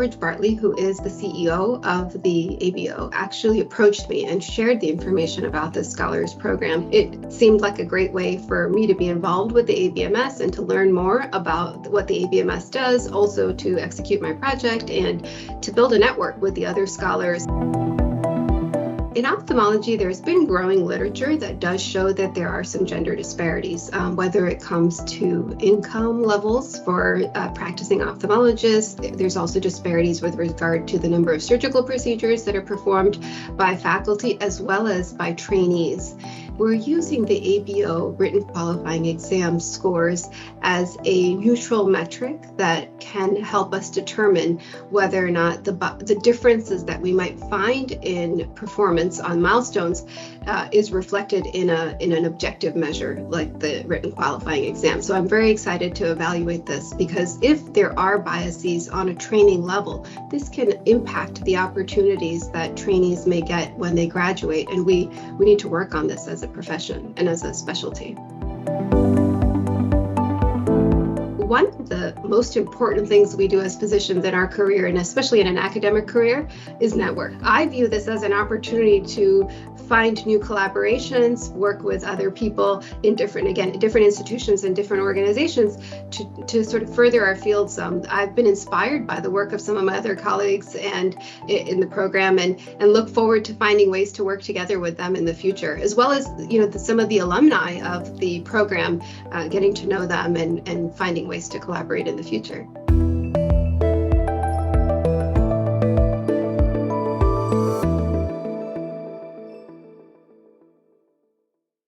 George Bartley, who is the CEO of the ABO, actually approached me and shared the information about this Scholars Program. It seemed like a great way for me to be involved with the ABMS and to learn more about what the ABMS does, also to execute my project and to build a network with the other scholars. In ophthalmology, there's been growing literature that does show that there are some gender disparities, whether it comes to income levels for practicing ophthalmologists. There's also disparities with regard to the number of surgical procedures that are performed by faculty as well as by trainees. We're using the ABO written qualifying exam scores as a neutral metric that can help us determine whether or not the differences that we might find in performance on milestones is reflected in an objective measure like the written qualifying exam. So I'm very excited to evaluate this, because if there are biases on a training level, this can impact the opportunities that trainees may get when they graduate, and we need to work on this as a profession and as a specialty. One of the most important things we do as physicians in our career, and especially in an academic career, is network. I view this as an opportunity to find new collaborations, work with other people in different institutions and different organizations to sort of further our fields. I've been inspired by the work of some of my other colleagues and in the program, and look forward to finding ways to work together with them in the future, as well as some of the alumni of the program, getting to know them and finding ways to collaborate in the future.